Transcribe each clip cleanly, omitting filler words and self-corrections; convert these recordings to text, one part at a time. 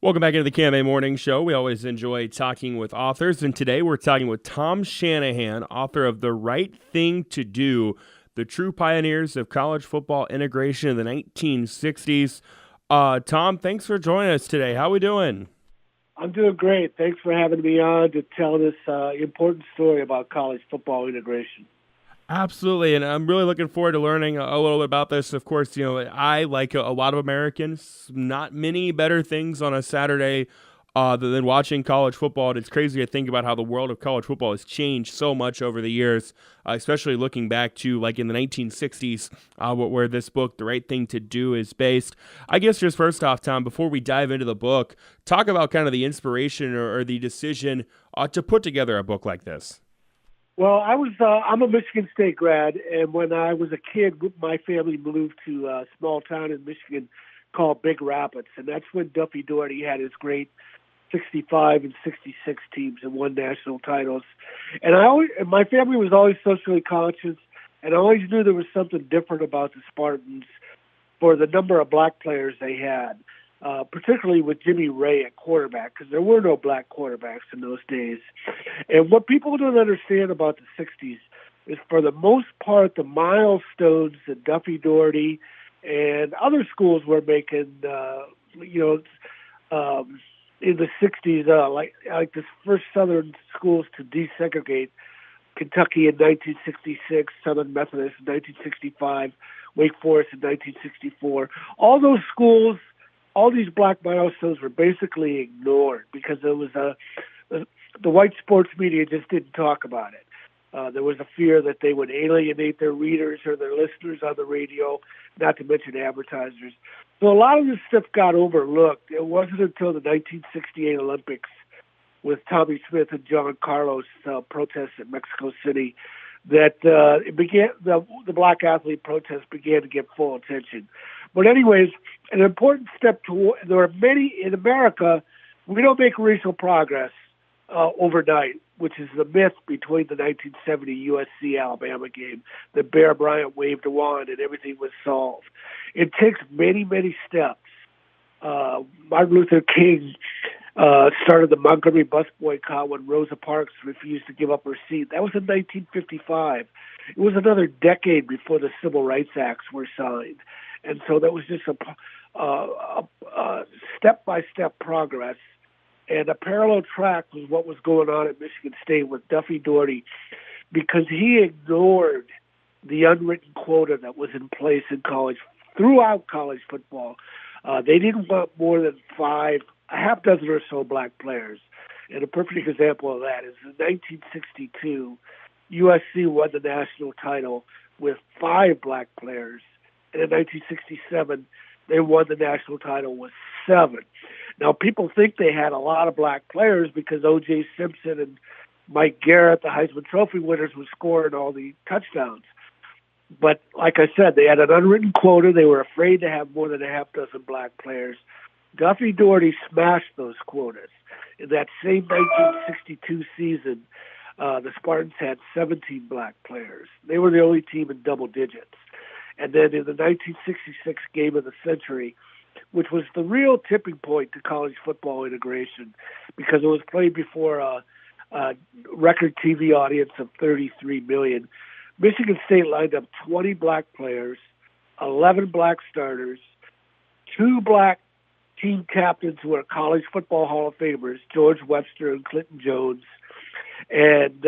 Welcome back into the KMA Morning Show. We always enjoy talking with authors, and today we're talking with Tom Shanahan, author of The Right Thing to Do, The True Pioneers of College Football Integration in the 1960s. Tom, thanks for joining us today. How we doing? I'm doing great. Thanks for having me on to tell this important story about college football integration. Absolutely, and I'm really looking forward to learning a little bit about this. Of course, I, like a lot of Americans, not many better things on a Saturday than watching college football. And it's crazy to think about how the world of college football has changed so much over the years, especially looking back to like in the 1960s, where this book, The Right Thing to Do, is based. I guess just first off, Tom, before we dive into the book, talk about kind of the inspiration or the decision to put together a book like this. Well, I'm a Michigan State grad, and when I was a kid, my family moved to a small town in Michigan called Big Rapids, and that's when Duffy Daugherty had his great 65 and 66 teams and won national titles. And my family was always socially conscious, and I always knew there was something different about the Spartans for the number of black players they had. Particularly with Jimmy Ray at quarterback, because there were no black quarterbacks in those days. And what people don't understand about the 60s is, for the most part, the milestones that Duffy Daugherty and other schools were making, in the 60s, like the first Southern schools to desegregate, Kentucky in 1966, Southern Methodist in 1965, Wake Forest in 1964. All those schools, all these black milestones were basically ignored because there was the white sports media just didn't talk about it. There was a fear that they would alienate their readers or their listeners on the radio, not to mention advertisers. So a lot of this stuff got overlooked. It wasn't until the 1968 Olympics with Tommy Smith and John Carlos protests in Mexico City that it began. The black athlete protests began to get full attention. But anyways, an important step there are many in America. We don't make racial progress overnight, which is the myth between the 1970 USC-Alabama game that Bear Bryant waved a wand and everything was solved. It takes many, many steps. Martin Luther King started the Montgomery bus boycott when Rosa Parks refused to give up her seat. That was in 1955. It was another decade before the Civil Rights Acts were signed. And so that was just a step-by-step progress. And a parallel track was what was going on at Michigan State with Duffy Daugherty, because he ignored the unwritten quota that was in place in throughout college football. They didn't want more than a half dozen or so black players. And a perfect example of that is in 1962, USC won the national title with 5 black players. And in 1967, they won the national title with 7. Now, people think they had a lot of black players because O.J. Simpson and Mike Garrett, the Heisman Trophy winners, were scoring all the touchdowns. But like I said, they had an unwritten quota. They were afraid to have more than a half dozen black players. Duffy Daugherty smashed those quotas. In that same 1962 season, the Spartans had 17 black players. They were the only team in double digits. And then in the 1966 Game of the Century, which was the real tipping point to college football integration, because it was played before a record TV audience of 33 million, Michigan State lined up 20 black players, 11 black starters, 2 black team captains who are College Football Hall of Famers, George Webster and Clinton Jones, and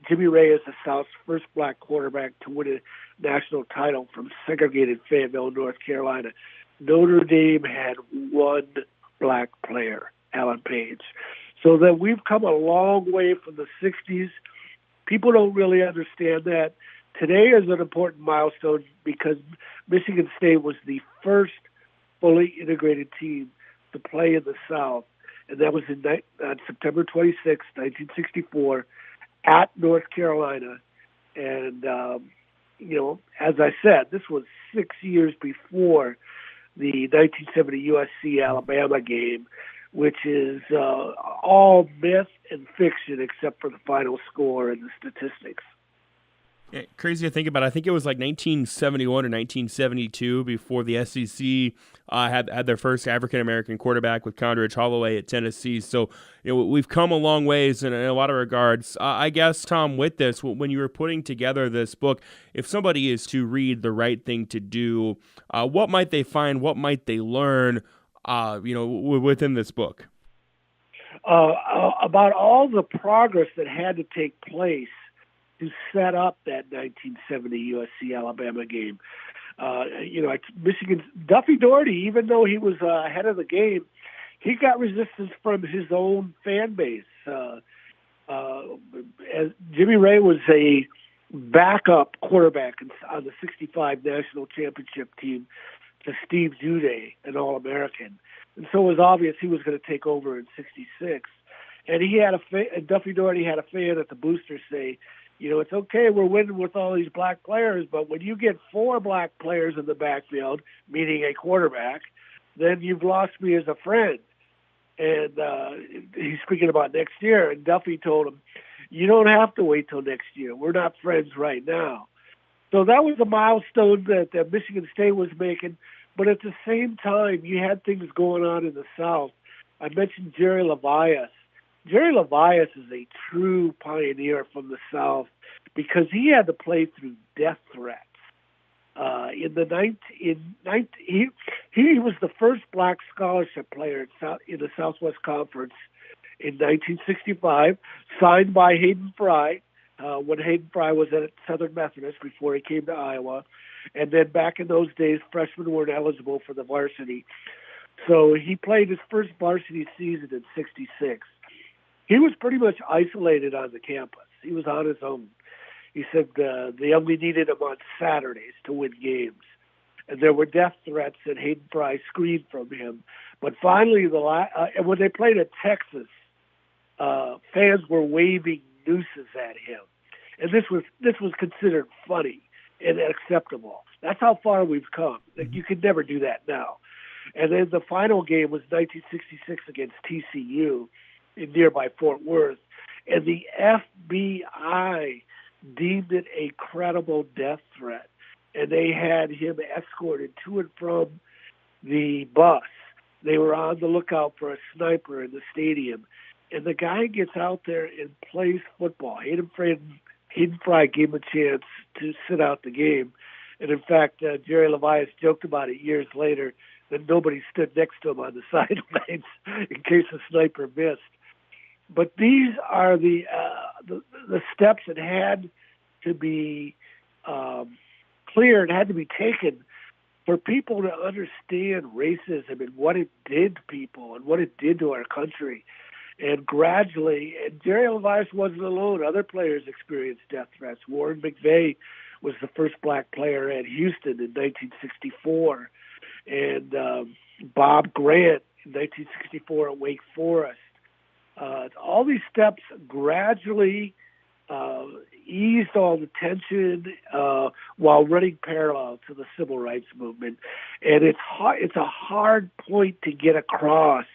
Jimmy Ray is the South's first black quarterback to win a national title from segregated Fayetteville, North Carolina. Notre Dame had 1 black player, Alan Page. So that we've come a long way from the 60s. People don't really understand that. Today is an important milestone because Michigan State was the first fully integrated team to play in the South, and that was on September 26, 1964, at North Carolina. And, as I said, this was 6 years before the 1970 USC-Alabama game, which is all myth and fiction except for the final score and the statistics. Crazy to think about. I think it was like 1971 or 1972 before the SEC had their first African American quarterback with Condredge Holloway at Tennessee. So we've come a long ways in a lot of regards. I guess, Tom, with this, when you were putting together this book, if somebody is to read The Right Thing to Do, what might they find? What might they learn? Within this book. About all the progress that had to take place to set up that 1970 USC-Alabama game. Michigan's Duffy Daugherty, even though he was ahead of the game, he got resistance from his own fan base. As Jimmy Ray was a backup quarterback on the '65 national championship team to Steve Jude, an All-American. And so it was obvious he was going to take over in '66. And he had Duffy Daugherty had a fan at the booster say, it's okay, we're winning with all these black players, but when you get 4 black players in the backfield, meaning a quarterback, then you've lost me as a friend. And he's speaking about next year, and Duffy told him, you don't have to wait till next year. We're not friends right now. So that was a milestone that Michigan State was making. But at the same time, you had things going on in the South. I mentioned Jerry Levias. Jerry Levias is a true pioneer from the South because he had to play through death threats. He was the first black scholarship player in the Southwest Conference in 1965, signed by Hayden Fry when Hayden Fry was at Southern Methodist before he came to Iowa. And then back in those days, freshmen weren't eligible for the varsity. So he played his first varsity season in '66. He was pretty much isolated on the campus. He was on his own. He said they only needed him on Saturdays to win games. And there were death threats that Hayden Fry screened from him. But finally, and when they played at Texas, fans were waving nooses at him. And this was considered funny and acceptable. That's how far we've come. You could never do that now. And then the final game was 1966 against TCU in nearby Fort Worth. And the FBI deemed it a credible death threat. And they had him escorted to and from the bus. They were on the lookout for a sniper in the stadium. And the guy gets out there and plays football. Hayden Fry gave him a chance to sit out the game. And in fact, Jerry Levias joked about it years later that nobody stood next to him on the sidelines in case the sniper missed. But these are the steps that had to be cleared, had to be taken for people to understand racism and what it did to people and what it did to our country. And gradually, and Jerry Levias wasn't alone. Other players experienced death threats. Warren McVeigh was the first black player at Houston in 1964. And Bob Grant in 1964 at Wake Forest. All these steps gradually eased all the tension while running parallel to the civil rights movement. And it's a hard point to get across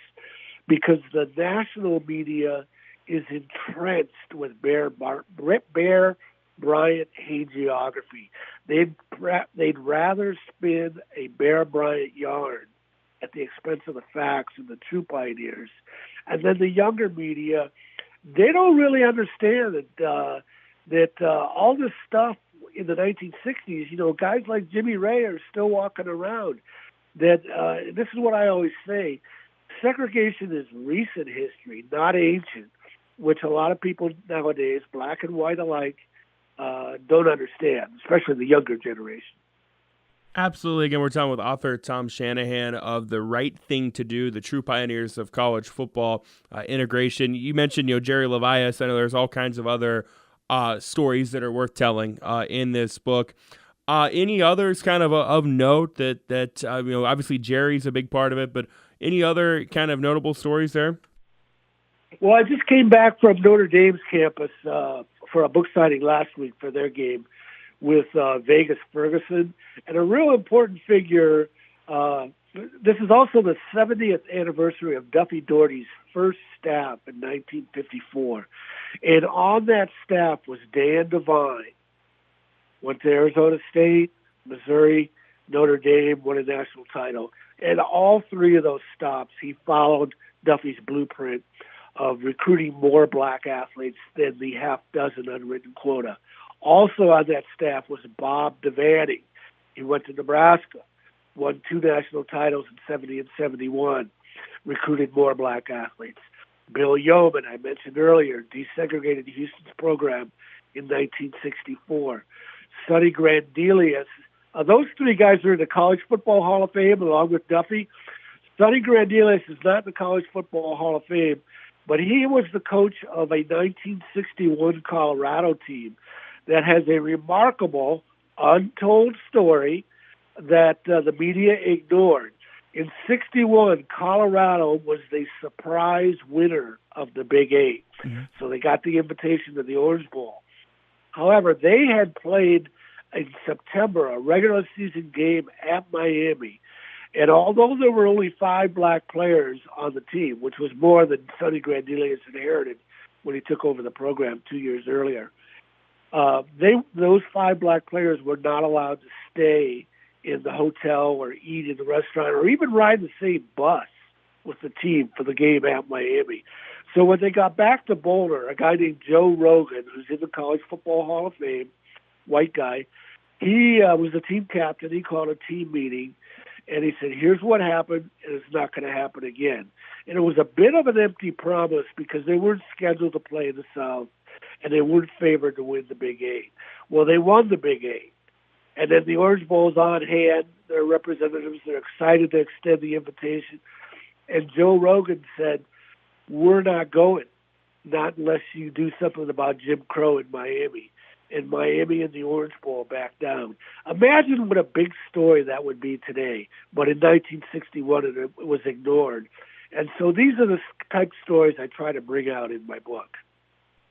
because the national media is entrenched with Bear Bryant hagiography. They'd rather spin a Bear Bryant yarn at the expense of the facts and the true pioneers. And then the younger media, they don't really understand that all this stuff in the 1960s, guys like Jimmy Ray are still walking around. That this is what I always say, segregation is recent history, not ancient, which a lot of people nowadays, black and white alike, don't understand, especially the younger generation. Absolutely. Again, we're talking with author Tom Shanahan of The Right Thing to Do, The True Pioneers of College Football Integration. You mentioned, Jerry Levias. I know there's all kinds of other stories that are worth telling in this book. Any others kind of note that obviously Jerry's a big part of it, but any other kind of notable stories there? Well, I just came back from Notre Dame's campus for a book signing last week for their game with Vegas Ferguson, and a real important figure. This is also the 70th anniversary of Duffy Daugherty's first staff in 1954. And on that staff was Dan Devine, Went to Arizona State, Missouri, Notre Dame, won a national title. And all three of those stops, he followed Duffy's blueprint of recruiting more black athletes than the half dozen unwritten quota. Also on that staff was Bob Devaney. He went to Nebraska, won 2 national titles in 70 and 71, recruited more black athletes. Bill Yeoman, I mentioned earlier, desegregated Houston's program in 1964. Sonny Grandelius, those three guys are in the College Football Hall of Fame along with Duffy. Sonny Grandelius is not in the College Football Hall of Fame, but he was the coach of a 1961 Colorado team that has a remarkable, untold story that the media ignored. In 61, Colorado was the surprise winner of the Big Eight. Mm-hmm. So they got the invitation to the Orange Bowl. However, they had played in September a regular season game at Miami. And although there were only 5 black players on the team, which was more than Sonny Grandelius inherited when he took over the program 2 years earlier, those 5 black players were not allowed to stay in the hotel or eat in the restaurant or even ride the same bus with the team for the game at Miami. So when they got back to Boulder, a guy named Joe Rogan, who's in the College Football Hall of Fame, white guy, he was the team captain. He called a team meeting, and he said, here's what happened, and it's not going to happen again. And it was a bit of an empty promise because they weren't scheduled to play in the South, and they weren't favored to win the Big Eight. Well, they won the Big Eight. And then the Orange Bowl's on hand. Their representatives, they're excited to extend the invitation. And Joe Rogan said, we're not going, not unless you do something about Jim Crow in Miami. And Miami and the Orange Bowl back down. Imagine what a big story that would be today. But in 1961, it was ignored. And so these are the type of stories I try to bring out in my book.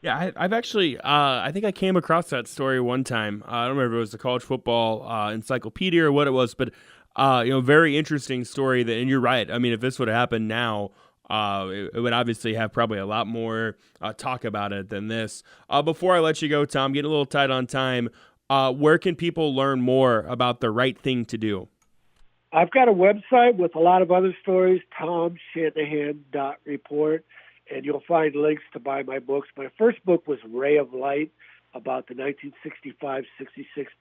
Yeah, I've actually, I think I came across that story one time. I don't remember if it was the college football encyclopedia or what it was, but, very interesting story. And you're right. I mean, if this would have happened now, it would obviously have probably a lot more talk about it than this. Before I let you go, Tom, getting a little tight on time, where can people learn more about the right thing to do? I've got a website with a lot of other stories, tomshanahan.report. And you'll find links to buy my books. My first book was Ray of Light, about the 1965-66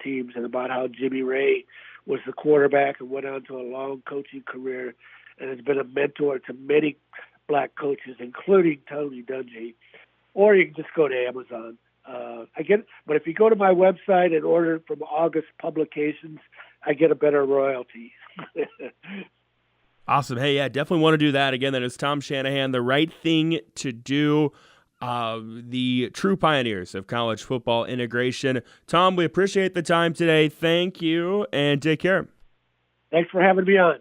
teams and about how Jimmy Ray was the quarterback and went on to a long coaching career and has been a mentor to many black coaches, including Tony Dungy. Or you can just go to Amazon. But if you go to my website and order it from August Publications, I get a better royalty. Awesome. Hey, yeah, definitely want to do that. Again, that is Tom Shanahan, The Right Thing to Do, the true pioneers of college football integration. Tom, we appreciate the time today. Thank you, and take care. Thanks for having me on.